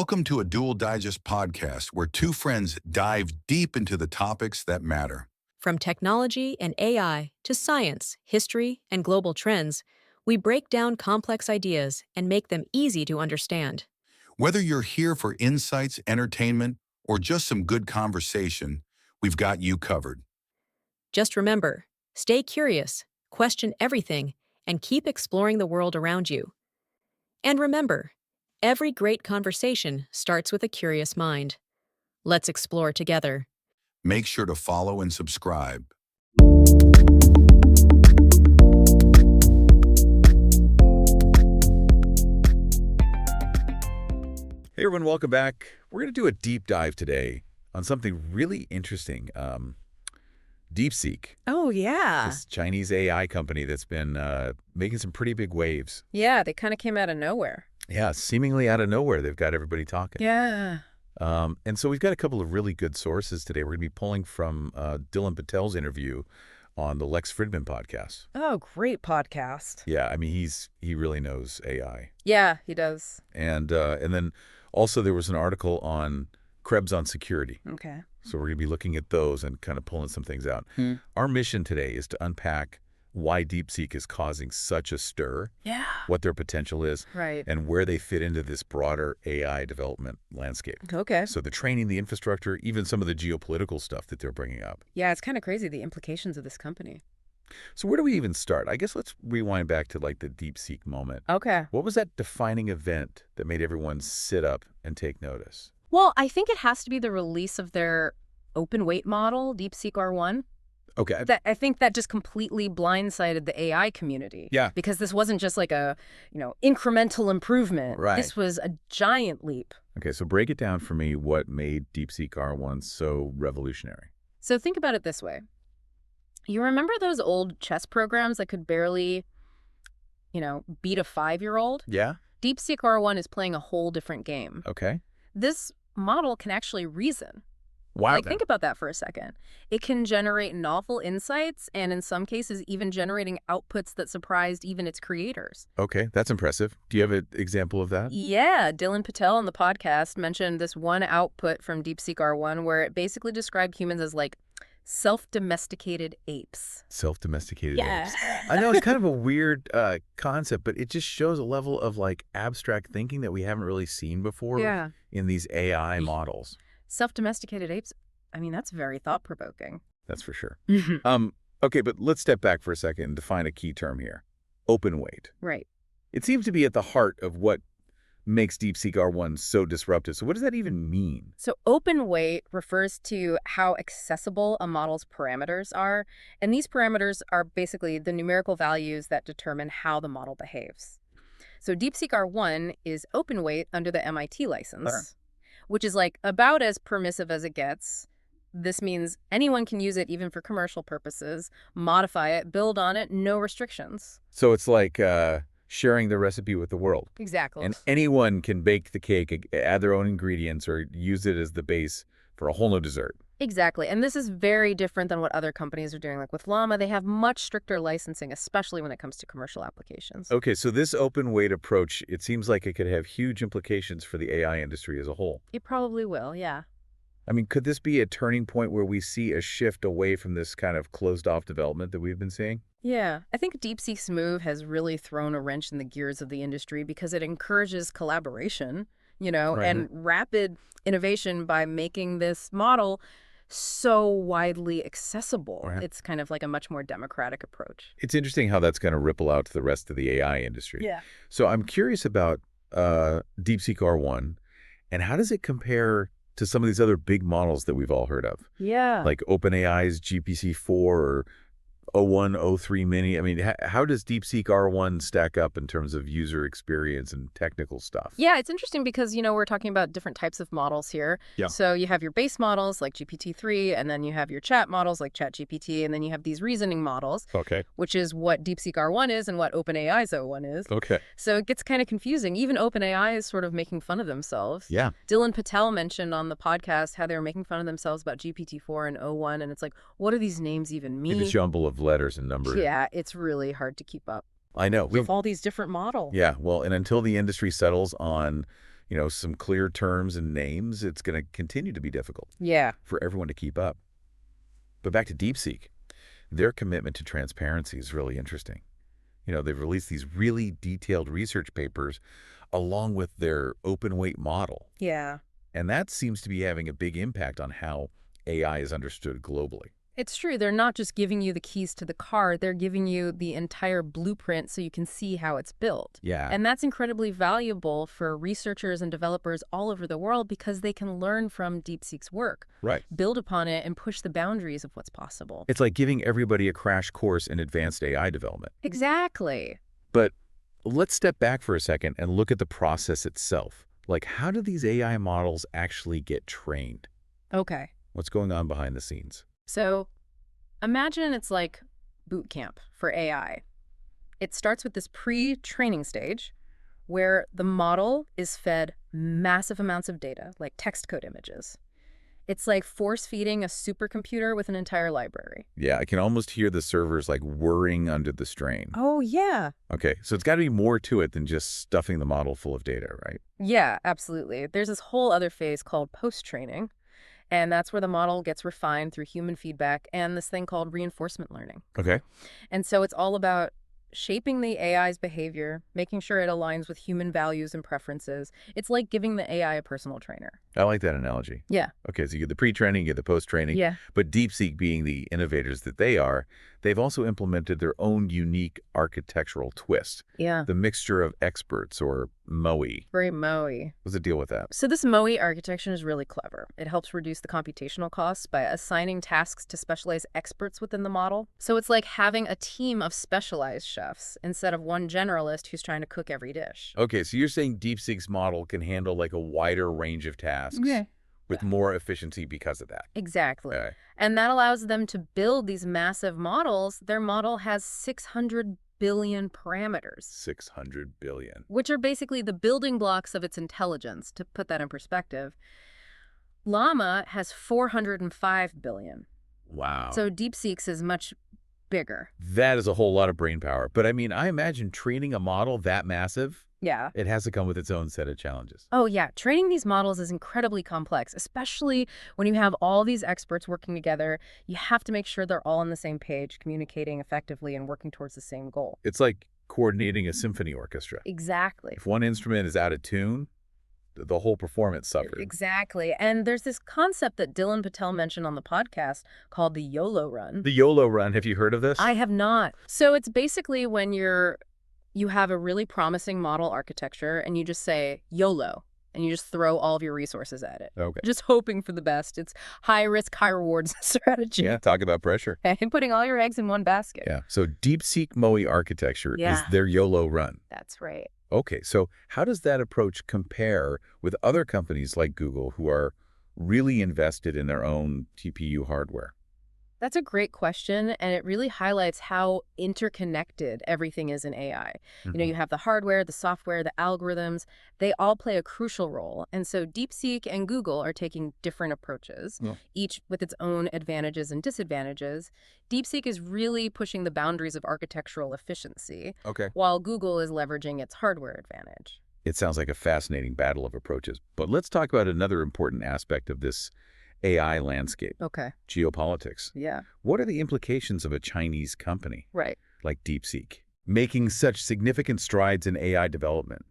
Welcome to a Dual Digest podcast where two friends dive deep into the topics that matter. From technology and AI to science, history, and global trends, we break down complex ideas and make them easy to understand. Whether you're here for insights, entertainment, or just some good conversation, we've got you covered. Just remember, stay curious, question everything, and keep exploring the world around you. And remember, every great conversation starts with a curious mind. Let's explore together. Make sure to follow and subscribe. Hey everyone, welcome back. We're going to do a deep dive today on something really interesting. DeepSeek, Oh, yeah. this Chinese AI company that's been making some pretty big waves. Yeah, they kind of came out of nowhere. Yeah, seemingly out of nowhere, they've got everybody talking. Yeah. And so we've got a couple of really good sources today. We're going to be pulling from Dylan Patel's interview on the Lexi Fridman podcast. Oh, great podcast. Yeah, I mean, he really knows AI. Yeah, he does. And then also there was an article on Krebs on security. Okay. So we're going to be looking at those and kind of pulling some things out. Our mission today is to unpack why DeepSeek is causing such a stir, Yeah. what their potential is, Right. and where they fit into this broader AI development landscape. Okay. So the training, the infrastructure, even some of the geopolitical stuff that they're bringing up. Yeah, it's kind of crazy, the implications of this company. So where do we even start? I guess let's rewind back to like the DeepSeek moment. Okay. What was that defining event that made everyone sit up and take notice? Well, I think it has to be the release of their open weight model, DeepSeek R1. Okay. I think that just completely blindsided the AI community. Yeah. Because this wasn't just like a, incremental improvement. Right. This was a giant leap. Okay, so break it down for me what made DeepSeek R1 so revolutionary. So think about it this way. You remember those old chess programs that could barely, beat a 5-year-old? Yeah? DeepSeek R1 is playing a whole different game. Okay. This model can actually reason. Wow. Think about that for a second. It can generate novel insights and in some cases even generating outputs that surprised even its creators. Okay, that's impressive. Do you have an example of that? Yeah, Dylan Patel on the podcast mentioned this one output from DeepSeek R1 where it basically described humans as like self-domesticated apes. Self-domesticated Yeah. apes. I know it's kind of a weird concept, but it just shows a level of like abstract thinking that we haven't really seen before in these AI models. Self-domesticated apes, that's very thought-provoking. That's for sure. Okay, but let's step back for a second and define a key term here. Open weight. Right. It seems to be at the heart of what makes DeepSeek R1 so disruptive. So what does that even mean? So open weight refers to how accessible a model's parameters are. And these parameters are basically the numerical values that determine how the model behaves. So DeepSeek R1 is open weight under the MIT license, Sure. which is like about as permissive as it gets. This means anyone can use it even for commercial purposes, modify it, build on it, no restrictions. So it's like sharing the recipe with the world. Exactly. And anyone can bake the cake, add their own ingredients, or use it as the base for a whole new dessert. Exactly. And this is very different than what other companies are doing. Like with Llama, they have much stricter licensing, especially when it comes to commercial applications. Okay, so this open weight approach, it seems like it could have huge implications for the AI industry as a whole. It probably will, yeah. I mean, could this be a turning point where we see a shift away from this kind of closed-off development that we've been seeing? Yeah, I think DeepSeek's move has really thrown a wrench in the gears of the industry because it encourages collaboration, Right. and rapid innovation by making this model so widely accessible. Right. It's kind of like a much more democratic approach. It's interesting how that's going to ripple out to the rest of the AI industry. Yeah. So I'm curious about DeepSeek R1, and how does it compare to some of these other big models that we've all heard of? Yeah. Like OpenAI's GPT-4 or O1, O3 Mini. I mean, how does DeepSeek R1 stack up in terms of user experience and technical stuff? Yeah, it's interesting because, we're talking about different types of models here. Yeah. So you have your base models like GPT-3, and then you have your chat models like ChatGPT, and then you have these reasoning models, Okay. which is what DeepSeek R1 is and what OpenAI's O1 is. Okay. So it gets kind of confusing. Even OpenAI is sort of making fun of themselves. Yeah. Dylan Patel mentioned on the podcast how they were making fun of themselves about GPT-4 and O1, and it's like, what do these names even mean? The jumble of letters and numbers. Yeah, it's really hard to keep up I know. with all these different models. Yeah, well, and until the industry settles on, some clear terms and names, it's going to continue to be difficult Yeah. for everyone to keep up. But back to DeepSeek, their commitment to transparency is really interesting. They've released these really detailed research papers along with their open weight model. Yeah. And that seems to be having a big impact on how AI is understood globally. It's true. They're not just giving you the keys to the car. They're giving you the entire blueprint so you can see how it's built. Yeah. And that's incredibly valuable for researchers and developers all over the world because they can learn from DeepSeek's work, Right. build upon it, and push the boundaries of what's possible. It's like giving everybody a crash course in advanced AI development. Exactly. But let's step back for a second and look at the process itself. Like, how do these AI models actually get trained? Okay. What's going on behind the scenes? So imagine it's like boot camp for AI. It starts with this pre-training stage where the model is fed massive amounts of data, like text code images. It's like force-feeding a supercomputer with an entire library. Yeah, I can almost hear the servers like whirring under the strain. Oh, yeah. Okay, so it's got to be more to it than just stuffing the model full of data, right? Yeah, absolutely. There's this whole other phase called post-training, and that's where the model gets refined through human feedback and this thing called reinforcement learning. Okay. And so it's all about shaping the AI's behavior, making sure it aligns with human values and preferences. It's like giving the AI a personal trainer. I like that analogy. Yeah. Okay, so you get the pre-training, you get the post-training. Yeah. But DeepSeek, being the innovators that they are, they've also implemented their own unique architectural twist. Yeah. The mixture of experts, or MOE. Very MOE. What's the deal with that? So this MOE architecture is really clever. It helps reduce the computational costs by assigning tasks to specialized experts within the model. So it's like having a team of specialized chefs instead of one generalist who's trying to cook every dish. Okay, so you're saying DeepSeek's model can handle like a wider range of tasks with more efficiency because of that. Exactly. Okay. And that allows them to build these massive models. Their model has 600 billion parameters. 600 billion. Which are basically the building blocks of its intelligence. To put that in perspective, Llama has 405 billion. Wow. So DeepSeek's is much bigger. That is a whole lot of brain power. But I mean, I imagine training a model that massive, Yeah. it has to come with its own set of challenges. Oh, yeah. Training these models is incredibly complex, especially when you have all these experts working together. You have to make sure they're all on the same page, communicating effectively and working towards the same goal. It's like coordinating a symphony orchestra. Exactly. If one instrument is out of tune, the whole performance suffers. Exactly. And there's this concept that Dylan Patel mentioned on the podcast called the YOLO run. The YOLO run, have you heard of this? I have not. So it's basically when you have a really promising model architecture and you just say YOLO and you just throw all of your resources at it. Okay. Just hoping for the best. It's high risk, high rewards strategy. Yeah, talk about pressure. And putting all your eggs in one basket. Yeah, so DeepSeek MOE architecture is Yeah. their YOLO run. That's right. Okay, so how does that approach compare with other companies like Google who are really invested in their own TPU hardware? That's a great question, and it really highlights how interconnected everything is in AI. You have the hardware, the software, the algorithms. They all play a crucial role. And so DeepSeek and Google are taking different approaches, each with its own advantages and disadvantages. DeepSeek is really pushing the boundaries of architectural efficiency, Okay. while Google is leveraging its hardware advantage. It sounds like a fascinating battle of approaches. But let's talk about another important aspect of this AI landscape, Okay. geopolitics. Yeah. What are the implications of a Chinese company Right. like DeepSeek making such significant strides in AI development?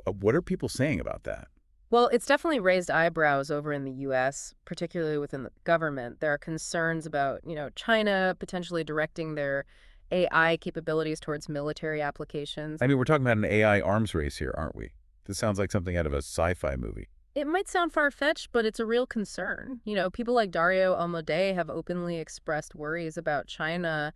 What are people saying about that? Well, it's definitely raised eyebrows over in the U.S., particularly within the government. There are concerns about, China potentially directing their AI capabilities towards military applications. I mean, we're talking about an AI arms race here, aren't we? This sounds like something out of a sci-fi movie. It might sound far-fetched, but it's a real concern. People like Dario Almodei have openly expressed worries about China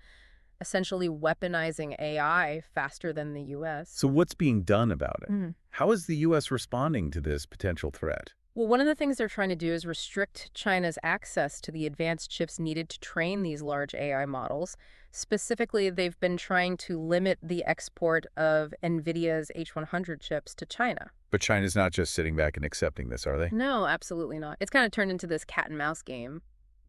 essentially weaponizing AI faster than the U.S. So what's being done about it? How is the U.S. responding to this potential threat? Well, one of the things they're trying to do is restrict China's access to the advanced chips needed to train these large AI models. Specifically, they've been trying to limit the export of NVIDIA's H100 chips to China. But China's not just sitting back and accepting this, are they? No, absolutely not. It's kind of turned into this cat and mouse game.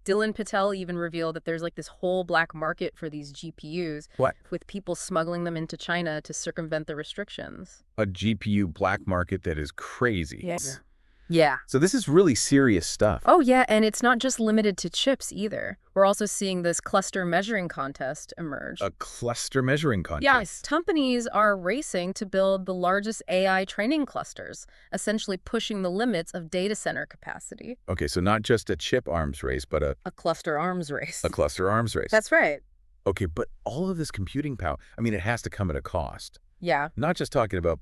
Dylan Patel even revealed that there's like this whole black market for these GPUs, What? with people smuggling them into China to circumvent the restrictions. A GPU black market that is crazy. Yes. Yeah. So this is really serious stuff. Oh, yeah, and it's not just limited to chips either. We're also seeing this cluster measuring contest emerge. A cluster measuring contest. Yes, companies are racing to build the largest AI training clusters, essentially pushing the limits of data center capacity. Okay, so not just a chip arms race, but a A cluster arms race. cluster arms race. That's right. Okay, but all of this computing power, I mean, it has to come at a cost. Yeah. Not just talking about,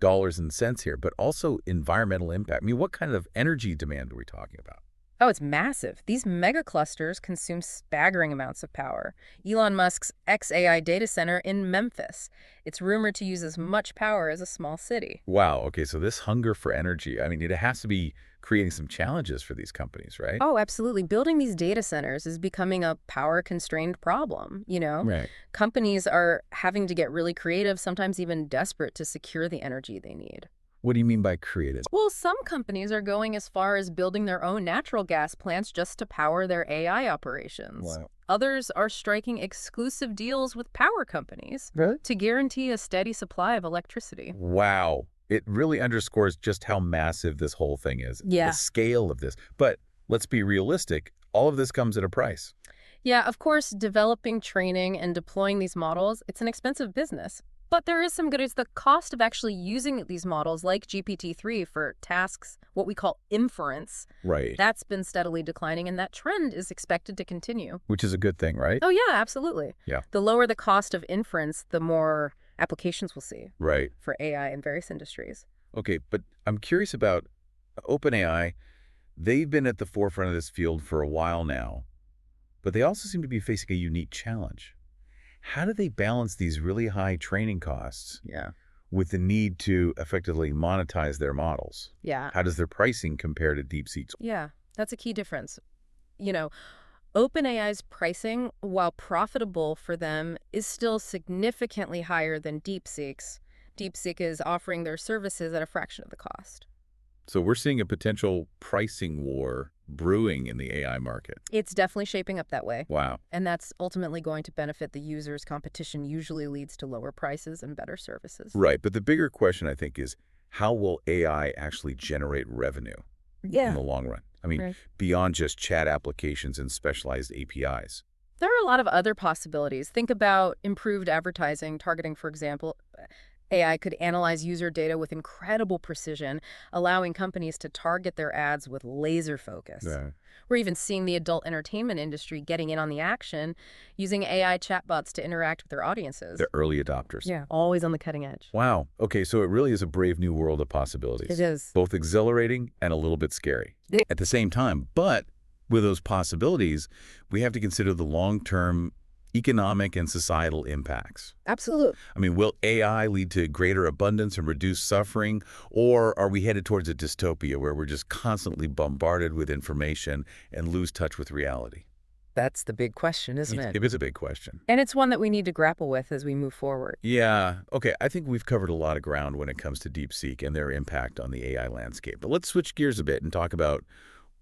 dollars and cents here, but also environmental impact. I mean, what kind of energy demand are we talking about? Oh, it's massive. These mega clusters consume staggering amounts of power. Elon Musk's XAI data center in Memphis. It's rumored to use as much power as a small city. Wow, okay, so this hunger for energy, I mean, it has to be creating some challenges for these companies, right? Oh, absolutely. Building these data centers is becoming a power-constrained problem, Right. Companies are having to get really creative, sometimes even desperate to secure the energy they need. What do you mean by creative? Well, some companies are going as far as building their own natural gas plants just to power their AI operations. Wow. Others are striking exclusive deals with power companies Really? to guarantee a steady supply of electricity. Wow. It really underscores just how massive this whole thing is. Yeah. The scale of this. But let's be realistic. All of this comes at a price. Yeah, of course, developing, training, and deploying these models, it's an expensive business. But there is some good. It's the cost of actually using these models like GPT-3 for tasks, what we call inference. Right. That's been steadily declining, and that trend is expected to continue. Which is a good thing, right? Oh, yeah, absolutely. Yeah. The lower the cost of inference, the more applications we'll see Right. for AI in various industries. Okay, but I'm curious about OpenAI. They've been at the forefront of this field for a while now, but they also seem to be facing a unique challenge. How do they balance these really high training costs with the need to effectively monetize their models? Yeah. How does their pricing compare to DeepSeek's? Yeah, that's a key difference. OpenAI's pricing, while profitable for them, is still significantly higher than DeepSeek's. DeepSeek is offering their services at a fraction of the cost. So we're seeing a potential pricing war brewing in the AI market. It's definitely shaping up that way. Wow. And that's ultimately going to benefit the users. Competition usually leads to lower prices and better services. Right, but the bigger question, I think, is how will AI actually generate revenue in the long run? I mean, Right. beyond just chat applications and specialized APIs. There are a lot of other possibilities. Think about improved advertising, targeting, for example. AI could analyze user data with incredible precision, allowing companies to target their ads with laser focus. We're even seeing the adult entertainment industry getting in on the action, using AI chatbots to interact with their audiences. They're early adopters. Yeah, always on the cutting edge. Wow. Okay, so it really is a brave new world of possibilities. It is. Both exhilarating and a little bit scary Yeah. at the same time. But with those possibilities, we have to consider the long-term economic and societal impacts. Absolutely. I mean, will AI lead to greater abundance and reduced suffering, or are we headed towards a dystopia where we're just constantly bombarded with information and lose touch with reality? That's the big question, isn't It it? is a big question. And it's one that we need to grapple with as we move forward. Yeah. Okay, I think we've covered a lot of ground when it comes to DeepSeek and their impact on the AI landscape. But let's switch gears a bit and talk about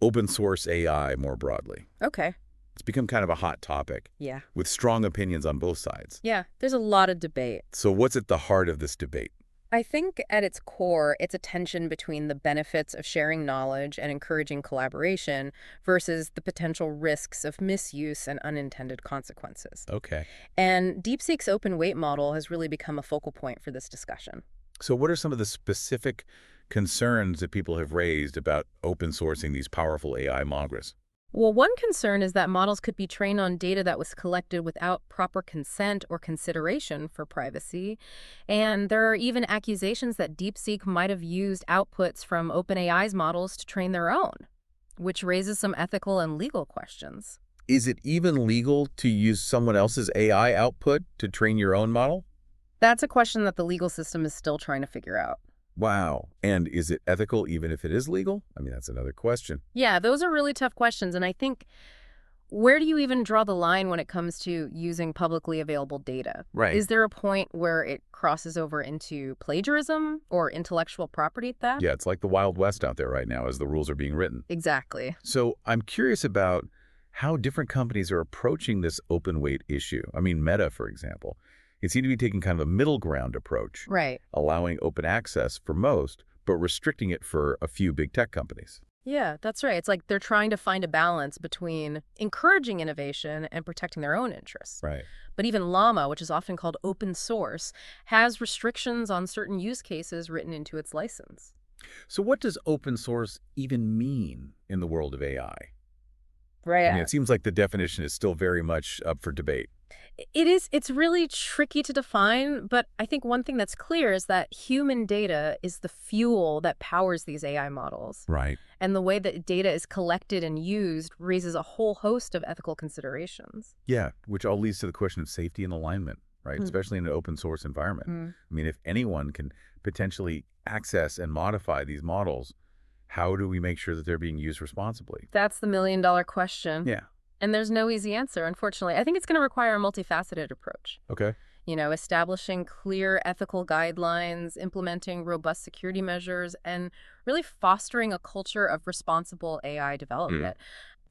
open source AI more broadly. Okay. It's become kind of a hot topic Yeah. with strong opinions on both sides. Yeah, there's a lot of debate. So what's at the heart of this debate? I think at its core, it's a tension between the benefits of sharing knowledge and encouraging collaboration versus the potential risks of misuse and unintended consequences. Okay. And DeepSeek's open weight model has really become a focal point for this discussion. So what are some of the specific concerns that people have raised about open sourcing these powerful AI models? Well, one concern is that models could be trained on data that was collected without proper consent or consideration for privacy. And there are even accusations that DeepSeek might have used outputs from OpenAI's models to train their own, which raises some ethical and legal questions. Is it even legal to use someone else's AI output to train your own model? That's a question that the legal system is still trying to figure out. Wow. And is it ethical even if it is legal? I mean, that's another question. Yeah, those are really tough questions. And I think where do you even draw the line when it comes to using publicly available data? Right. Is there a point where it crosses over into plagiarism or intellectual property theft? Yeah, it's like the Wild West out there right now as the rules are being written. Exactly. So I'm curious about how different companies are approaching this open weight issue. I mean, Meta, for example, it seemed to be taking kind of a middle ground approach, Right. allowing open access for most, but restricting it for a few big tech companies. Yeah, that's right. It's like they're trying to find a balance between encouraging innovation and protecting their own interests. Right. But even Llama, which is often called open source, has restrictions on certain use cases written into its license. So what does open source even mean in the world of AI? Right. I mean, it seems like the definition is still very much up for debate. It is. It's really tricky to define, but I think one thing that's clear is that human data is the fuel that powers these AI models. Right. And the way that data is collected and used raises a whole host of ethical considerations. Yeah, which all leads to the question of safety and alignment, right? Hmm. Especially in an open source environment. Mm. I mean, if anyone can potentially access and modify these models, how do we make sure that they're being used responsibly? That's the million-dollar question. Yeah. And there's no easy answer, unfortunately. I think it's going to require a multifaceted approach. Okay. Establishing clear ethical guidelines, implementing robust security measures, and really fostering a culture of responsible AI development.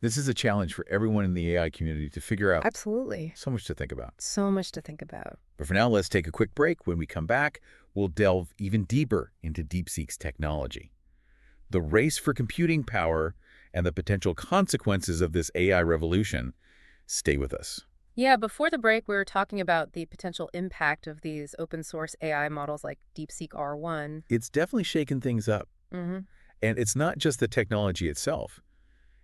This is a challenge for everyone in the AI community to figure out. Absolutely. So much to think about. So much to think about. But for now, let's take a quick break. When we come back, we'll delve even deeper into DeepSeek's technology. The race for computing power and the potential consequences of this AI revolution. Stay with us. Yeah, before the break, we were talking about the potential impact of these open source AI models like DeepSeek R1. It's definitely shaken things up. Mm-hmm. And it's not just the technology itself.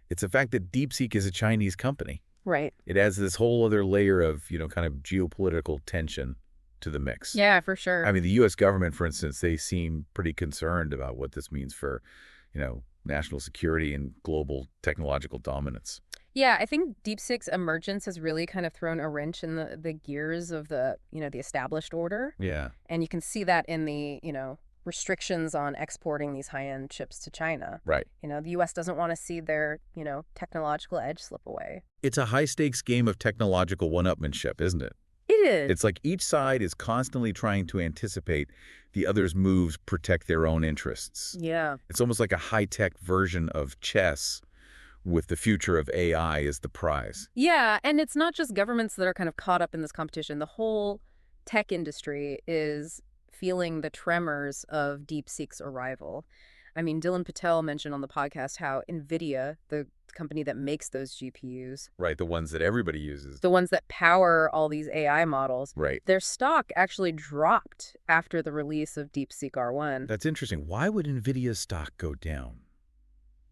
It's the fact that DeepSeek is a Chinese company. Right. It adds this whole other layer of, kind of geopolitical tension to the mix. Yeah, for sure. I mean, the U.S. government, for instance, they seem pretty concerned about what this means for, national security and global technological dominance. Yeah, I think DeepSeek's emergence has really kind of thrown a wrench in the gears of the established order. Yeah. And you can see that in the, restrictions on exporting these high-end chips to China. Right. The U.S. doesn't want to see their, technological edge slip away. It's a high-stakes game of technological one-upmanship, isn't it? It is. It's like each side is constantly trying to anticipate the other's moves, protect their own interests. Yeah. It's almost like a high-tech version of chess with the future of AI as the prize. Yeah, and it's not just governments that are kind of caught up in this competition. The whole tech industry is feeling the tremors of DeepSeek's arrival. I mean, Dylan Patel mentioned on the podcast how NVIDIA, the company that makes those GPUs, Right, the ones that everybody uses. the ones that power all these AI models, Right. their stock actually dropped after the release of DeepSeek R1. That's interesting. Why would NVIDIA's stock go down?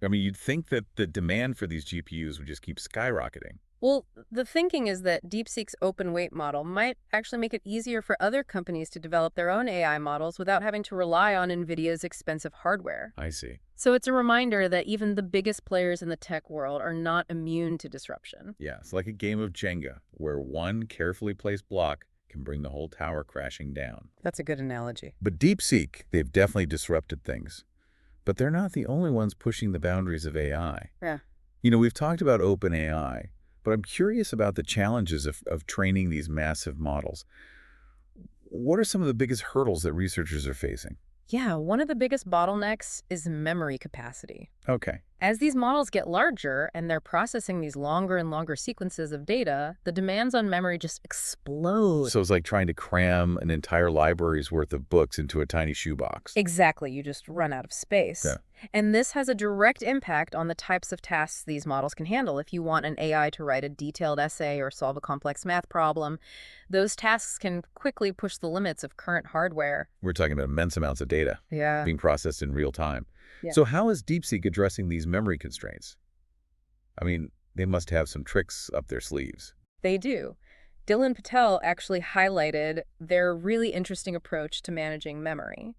I mean, you'd think that the demand for these GPUs would just keep skyrocketing. Well, the thinking is that DeepSeek's open weight model might actually make it easier for other companies to develop their own AI models without having to rely on NVIDIA's expensive hardware. I see. So it's a reminder that even the biggest players in the tech world are not immune to disruption. Yeah, it's like a game of Jenga, where one carefully placed block can bring the whole tower crashing down. That's a good analogy. But DeepSeek, they've definitely disrupted things. But they're not the only ones pushing the boundaries of AI. Yeah. We've talked about OpenAI, but I'm curious about the challenges of training these massive models. What are some of the biggest hurdles that researchers are facing? Yeah, one of the biggest bottlenecks is memory capacity. Okay. As these models get larger and they're processing these longer and longer sequences of data, the demands on memory just explode. So it's like trying to cram an entire library's worth of books into a tiny shoebox. Exactly, you just run out of space. Yeah. And this has a direct impact on the types of tasks these models can handle. If you want an AI to write a detailed essay or solve a complex math problem, those tasks can quickly push the limits of current hardware. We're talking about immense amounts of data Yeah. being processed in real time. Yeah. So how is DeepSeek addressing these memory constraints? I mean, they must have some tricks up their sleeves. They do. Dylan Patel actually highlighted their really interesting approach to managing memory.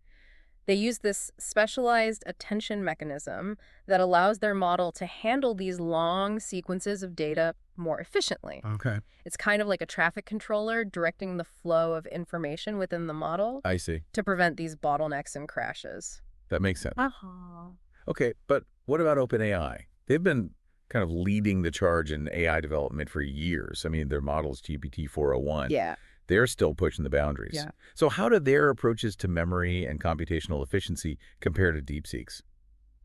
They use this specialized attention mechanism that allows their model to handle these long sequences of data more efficiently. Okay. It's kind of like a traffic controller directing the flow of information within the model I see. to prevent these bottlenecks and crashes. That makes sense. Uh-huh. Okay, but what about OpenAI? They've been kind of leading the charge in AI development for years. I mean, their model's GPT-401. Yeah. They're still pushing the boundaries. Yeah. So how do their approaches to memory and computational efficiency compare to DeepSeek's?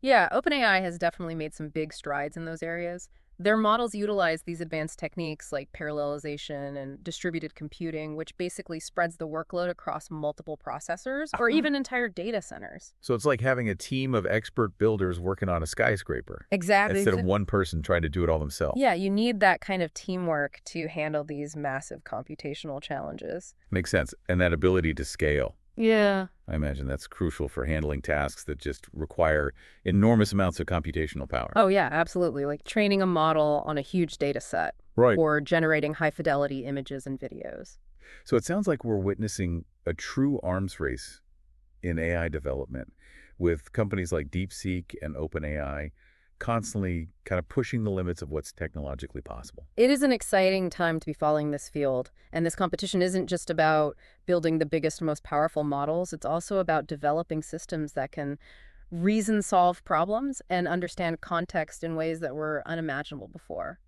Yeah, OpenAI has definitely made some big strides in those areas. Their models utilize these advanced techniques like parallelization and distributed computing, which basically spreads the workload across multiple processors or even entire data centers. So it's like having a team of expert builders working on a skyscraper Exactly. instead of one person trying to do it all themselves. Yeah, you need that kind of teamwork to handle these massive computational challenges. Makes sense. And that ability to scale. Yeah. I imagine that's crucial for handling tasks that just require enormous amounts of computational power. Oh, yeah, absolutely. Like training a model on a huge data set Right. or generating high-fidelity images and videos. So it sounds like we're witnessing a true arms race in AI development with companies like DeepSeek and OpenAI constantly kind of pushing the limits of what's technologically possible. It is an exciting time to be following this field, and this competition isn't just about building the biggest, most powerful models. It's also about developing systems that can reason solve problems and understand context in ways that were unimaginable before.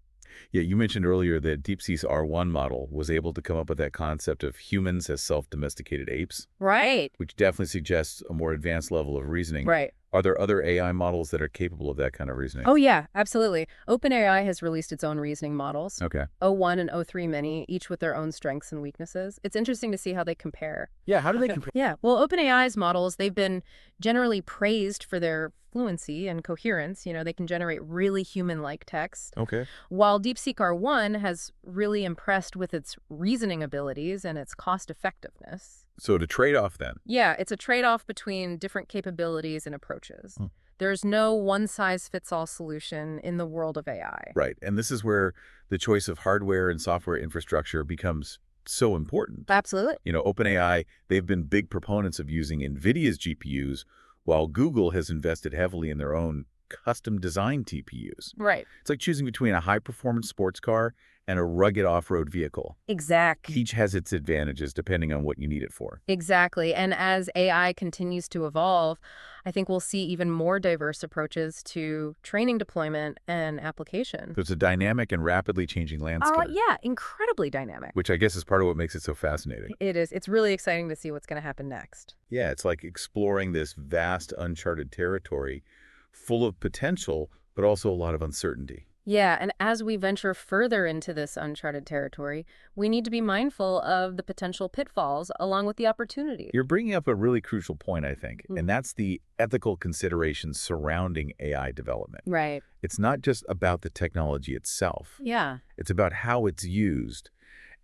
Yeah, you mentioned earlier that DeepSeek's R1 model was able to come up with that concept of humans as self-domesticated apes, Right. which definitely suggests a more advanced level of reasoning. Right. Are there other AI models that are capable of that kind of reasoning? Oh, yeah, absolutely. OpenAI has released its own reasoning models, Okay. O1 and O3 Mini, each with their own strengths and weaknesses. It's interesting to see how they compare. Yeah, how do they compare? Yeah, well, OpenAI's models, they've been generally praised for their fluency and coherence. You know, they can generate really human-like text, Okay. while DeepSeek R1 has really impressed with its reasoning abilities and its cost-effectiveness. So to trade off then, Yeah, it's a trade-off between different capabilities and approaches. Hmm. There's no one-size-fits-all solution in the world of AI. right, and this is where the choice of hardware and software infrastructure becomes so important. Absolutely. You know, OpenAI, they've been big proponents of using NVIDIA's GPUs, while Google has invested heavily in their own custom-designed TPUs. Right. It's like choosing between a high-performance sports car and a rugged off-road vehicle. Exactly. Each has its advantages depending on what you need it for. Exactly. And as AI continues to evolve, I think we'll see even more diverse approaches to training deployment and application. So it's a dynamic and rapidly changing landscape, Yeah, incredibly dynamic. which I guess is part of what makes it so fascinating. It is. It's really exciting to see what's going to happen next. Yeah, it's like exploring this vast, uncharted territory full of potential, but also a lot of uncertainty. Yeah, and as we venture further into this uncharted territory, we need to be mindful of the potential pitfalls along with the opportunities. You're bringing up a really crucial point, I think, Mm. and that's the ethical considerations surrounding AI development. Right. It's not just about the technology itself. Yeah. It's about how it's used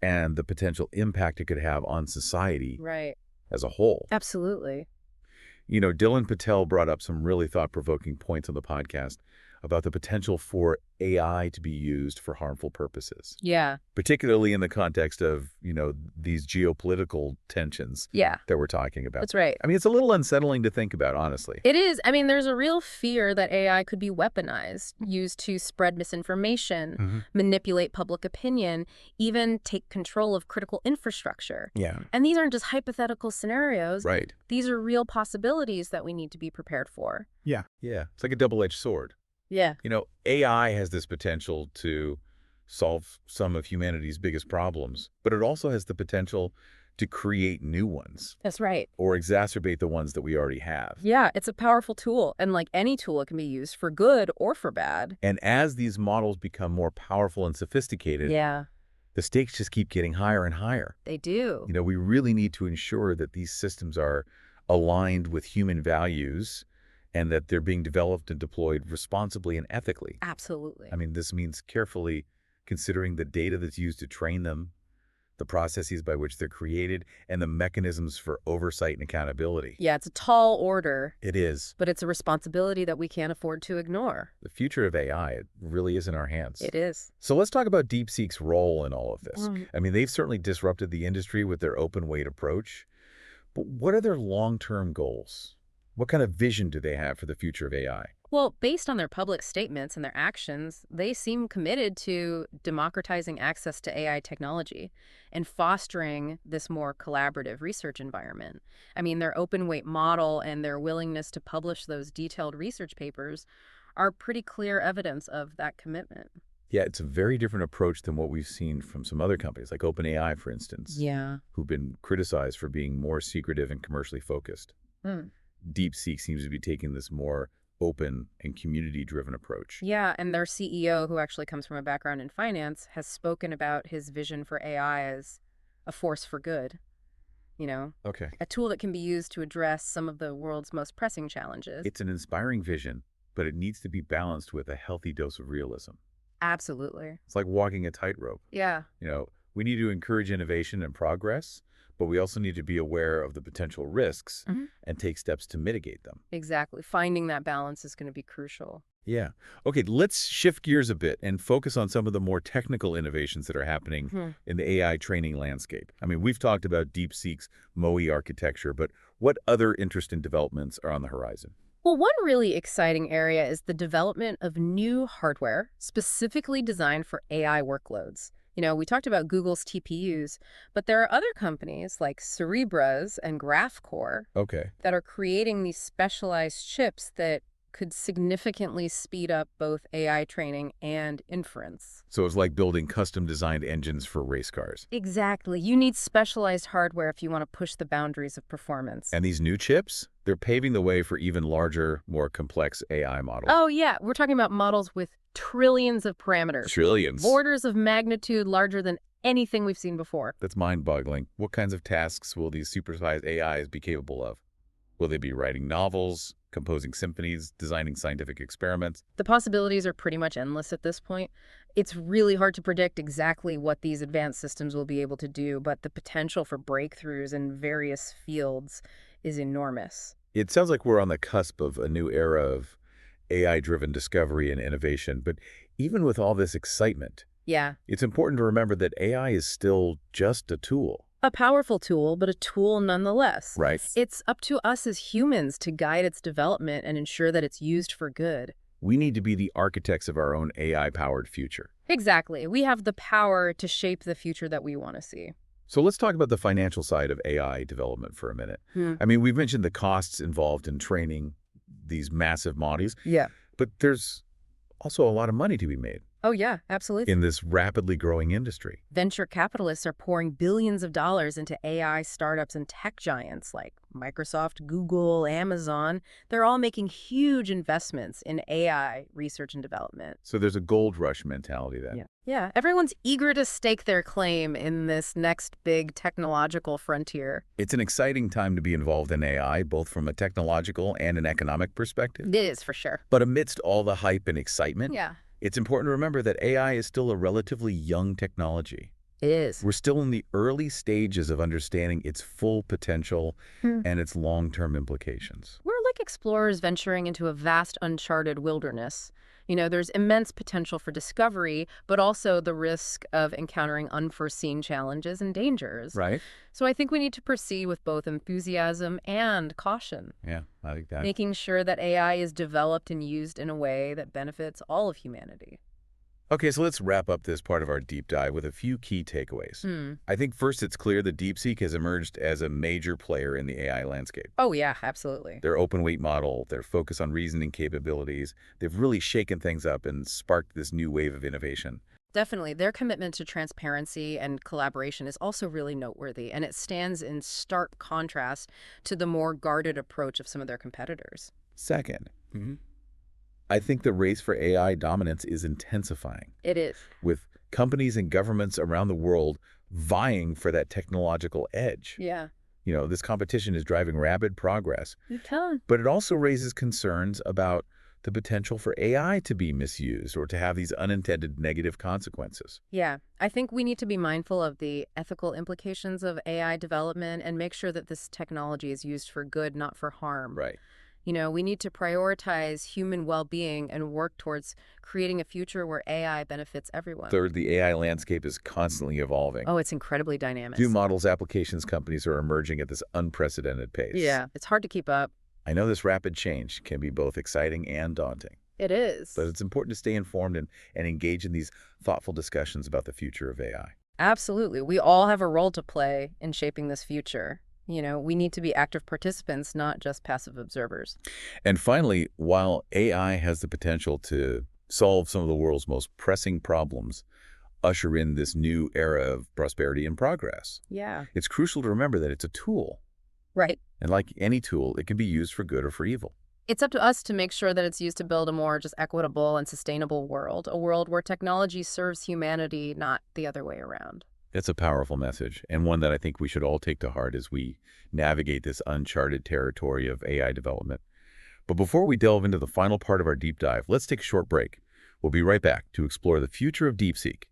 and the potential impact it could have on society Right. as a whole. Absolutely. You know, Dylan Patel brought up some really thought-provoking points on the podcast about the potential for AI to be used for harmful purposes, Yeah. particularly in the context of, you know, these geopolitical tensions Yeah. that we're talking about. That's right. I mean, it's a little unsettling to think about, honestly. It is. I mean, there's a real fear that AI could be weaponized, used to spread misinformation, manipulate public opinion, even take control of critical infrastructure. Yeah. And these aren't just hypothetical scenarios. Right. These are real possibilities that we need to be prepared for. Yeah. Yeah. It's like a double-edged sword. Yeah. You know, AI has this potential to solve some of humanity's biggest problems, but it also has the potential to create new ones That's right. or exacerbate the ones that we already have. Yeah, it's a powerful tool. And like any tool, it can be used for good or for bad. And as these models become more powerful and sophisticated, Yeah, the stakes just keep getting higher and higher. they do. You know, we really need to ensure that these systems are aligned with human values and that they're being developed and deployed responsibly and ethically. Absolutely. I mean, this means carefully considering the data that's used to train them, the processes by which they're created, and the mechanisms for oversight and accountability. Yeah, it's a tall order, It is. but it's a responsibility that we can't afford to ignore. The future of AI, it really is in our hands. It is. So let's talk about DeepSeek's role in all of this. Mm. I mean, they've certainly disrupted the industry with their open weight approach, but what are their long-term goals? What kind of vision do they have for the future of AI? Well, based on their public statements and their actions, they seem committed to democratizing access to AI technology and fostering this more collaborative research environment. I mean, their open weight model and their willingness to publish those detailed research papers are pretty clear evidence of that commitment. Yeah, it's a very different approach than what we've seen from some other companies, like OpenAI, for instance, Yeah. who've been criticized for being more secretive and commercially focused. Hmm. DeepSeek seems to be taking this more open and community-driven approach. Yeah, and their CEO, who actually comes from a background in finance, has spoken about his vision for AI as a force for good, you know, Okay. a tool that can be used to address some of the world's most pressing challenges. It's an inspiring vision, but it needs to be balanced with a healthy dose of realism. Absolutely. It's like walking a tightrope. Yeah. We need to encourage innovation and progress, but we also need to be aware of the potential risks and take steps to mitigate them. Exactly. Finding that balance is going to be crucial. Yeah. Okay, let's shift gears a bit and focus on some of the more technical innovations that are happening in the AI training landscape. I mean, we've talked about DeepSeek's MOE architecture, but what other interesting developments are on the horizon? Well, one really exciting area is the development of new hardware specifically designed for AI workloads. We talked about Google's TPUs, but there are other companies like Cerebra's and GraphCore Okay. that are creating these specialized chips that could significantly speed up both AI training and inference. So it's like building custom-designed engines for race cars. Exactly. You need specialized hardware if you want to push the boundaries of performance. And these new chips, they're paving the way for even larger, more complex AI models. Oh, yeah. We're talking about models with trillions of parameters. Trillions. Orders of magnitude larger than anything we've seen before. That's mind-boggling. What kinds of tasks will these supersized AIs be capable of? Will they be writing novels, composing symphonies, designing scientific experiments? The possibilities are pretty much endless at this point. It's really hard to predict exactly what these advanced systems will be able to do, but the potential for breakthroughs in various fields is enormous. It sounds like we're on the cusp of a new era of AI-driven discovery and innovation, but even with all this excitement, Yeah. it's important to remember that AI is still just a tool. A powerful tool, but a tool nonetheless. Right. It's up to us as humans to guide its development and ensure that it's used for good. We need to be the architects of our own AI-powered future. Exactly. We have the power to shape the future that we want to see. So let's talk about the financial side of AI development for a minute. I mean, we've mentioned the costs involved in training these massive models, Yeah. but there's also a lot of money to be made Oh, yeah, absolutely. in this rapidly growing industry. Venture capitalists are pouring billions of dollars into AI startups and tech giants like Microsoft, Google, Amazon. They're all making huge investments in AI research and development. So there's a gold rush mentality then. Yeah, everyone's eager to stake their claim in this next big technological frontier. It's an exciting time to be involved in AI, both from a technological and an economic perspective. It is, for sure. But amidst all the hype and excitement, Yeah, it's important to remember that AI is still a relatively young technology. it is. We're still in the early stages of understanding its full potential and its long-term implications. We're like explorers venturing into a vast uncharted wilderness. There's immense potential for discovery, but also the risk of encountering unforeseen challenges and dangers. Right? So I think we need to proceed with both enthusiasm and caution, Yeah, I think that. making sure that AI is developed and used in a way that benefits all of humanity. Okay, so let's wrap up this part of our deep dive with a few key takeaways. I think first it's clear that DeepSeek has emerged as a major player in the AI landscape. Oh, yeah, absolutely. Their open weight model, their focus on reasoning capabilities, they've really shaken things up and sparked this new wave of innovation. Definitely. Their commitment to transparency and collaboration is also really noteworthy, and it stands in stark contrast to the more guarded approach of some of their competitors. Second, I think the race for AI dominance is intensifying, It is. with companies and governments around the world vying for that technological edge. Yeah. This competition is driving rapid progress, You can. but it also raises concerns about the potential for AI to be misused or to have these unintended negative consequences. Yeah. I think we need to be mindful of the ethical implications of AI development and make sure that this technology is used for good, not for harm. Right. We need to prioritize human well-being and work towards creating a future where AI benefits everyone. Third, the AI landscape is constantly evolving. Oh, it's incredibly dynamic. New models, applications, companies are emerging at this unprecedented pace. Yeah, it's hard to keep up. I know this rapid change can be both exciting and daunting, It is. but it's important to stay informed and engage in these thoughtful discussions about the future of AI. Absolutely. We all have a role to play in shaping this future. We need to be active participants, not just passive observers. And finally, while AI has the potential to solve some of the world's most pressing problems, usher in this new era of prosperity and progress, Yeah. it's crucial to remember that it's a tool. Right. And like any tool, it can be used for good or for evil. It's up to us to make sure that it's used to build a more just equitable and sustainable world, a world where technology serves humanity, not the other way around. It's a powerful message, and one that I think we should all take to heart as we navigate this uncharted territory of AI development. But before we delve into the final part of our deep dive, let's take a short break. We'll be right back to explore the future of DeepSeek,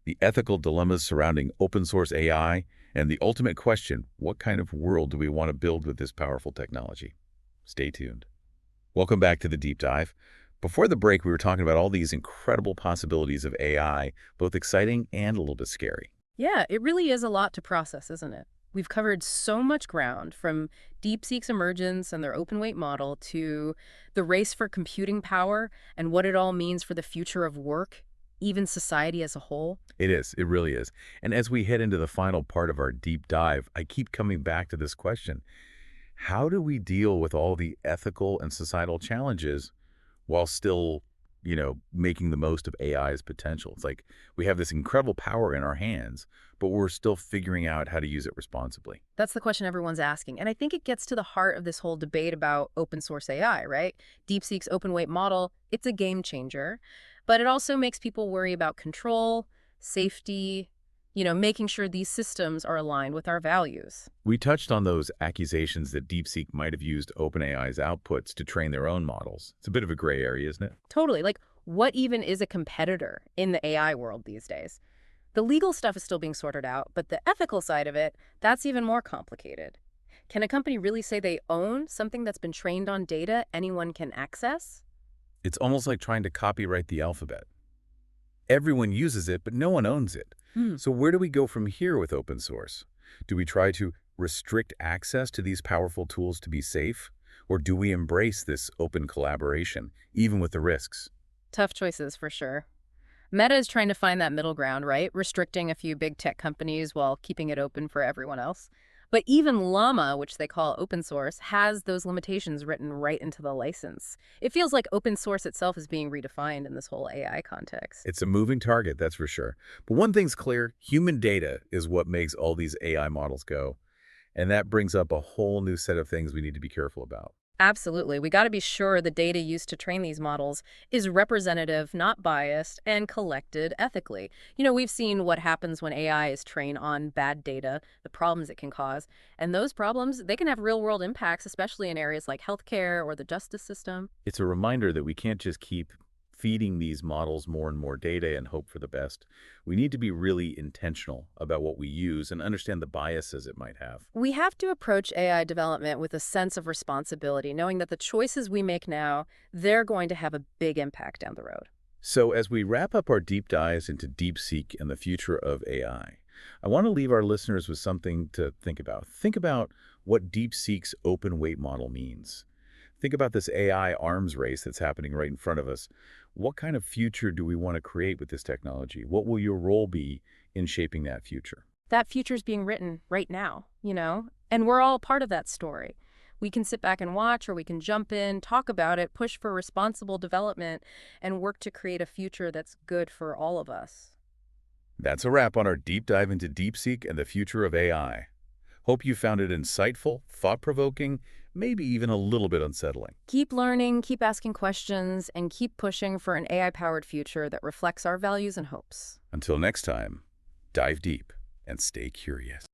the ethical dilemmas surrounding open source AI, and the ultimate question, what kind of world do we want to build with this powerful technology? Stay tuned. Welcome back to the deep dive. Before the break, we were talking about all these incredible possibilities of AI, both exciting and a little bit scary. Yeah, it really is a lot to process, isn't it? We've covered so much ground, from DeepSeek's emergence and their open weight model to the race for computing power and what it all means for the future of work, even society as a whole. It is. It really is. And as we head into the final part of our deep dive, I keep coming back to this question. How do we deal with all the ethical and societal challenges while still, making the most of AI's potential? It's like we have this incredible power in our hands, but we're still figuring out how to use it responsibly. That's the question everyone's asking. And I think it gets to the heart of this whole debate about open source AI, right? DeepSeek's open weight model, it's a game changer, but it also makes people worry about control, safety, making sure these systems are aligned with our values. We touched on those accusations that DeepSeek might have used OpenAI's outputs to train their own models. It's a bit of a gray area, isn't it? Totally. Like, what even is a competitor in the AI world these days? The legal stuff is still being sorted out, but the ethical side of it, that's even more complicated. Can a company really say they own something that's been trained on data anyone can access? It's almost like trying to copyright the alphabet. Everyone uses it, but no one owns it. So where do we go from here with open source? Do we try to restrict access to these powerful tools to be safe? Or do we embrace this open collaboration, even with the risks? Tough choices, for sure. Meta is trying to find that middle ground, right? Restricting a few big tech companies while keeping it open for everyone else. But even Llama, which they call open source, has those limitations written right into the license. It feels like open source itself is being redefined in this whole AI context. It's a moving target, that's for sure. But one thing's clear, human data is what makes all these AI models go. And that brings up a whole new set of things we need to be careful about. Absolutely. We got to be sure the data used to train these models is representative, not biased, and collected ethically. We've seen what happens when AI is trained on bad data, the problems it can cause. And those problems, they can have real-world impacts, especially in areas like healthcare or the justice system. It's a reminder that we can't just keep feeding these models more and more data and hope for the best. We need to be really intentional about what we use and understand the biases it might have. We have to approach AI development with a sense of responsibility, knowing that the choices we make now, they're going to have a big impact down the road. So as we wrap up our deep dives into DeepSeek and the future of AI, I want to leave our listeners with something to think about. Think about what DeepSeek's open weight model means. Think about this AI arms race that's happening right in front of us. What kind of future do we want to create with this technology? What will your role be in shaping that future? That future's being written right now, and we're all part of that story. We can sit back and watch, or we can jump in, talk about it, push for responsible development, and work to create a future that's good for all of us. That's a wrap on our deep dive into DeepSeek and the future of AI. Hope you found it insightful, thought-provoking, maybe even a little bit unsettling. Keep learning, keep asking questions, and keep pushing for an AI-powered future that reflects our values and hopes. Until next time, dive deep and stay curious.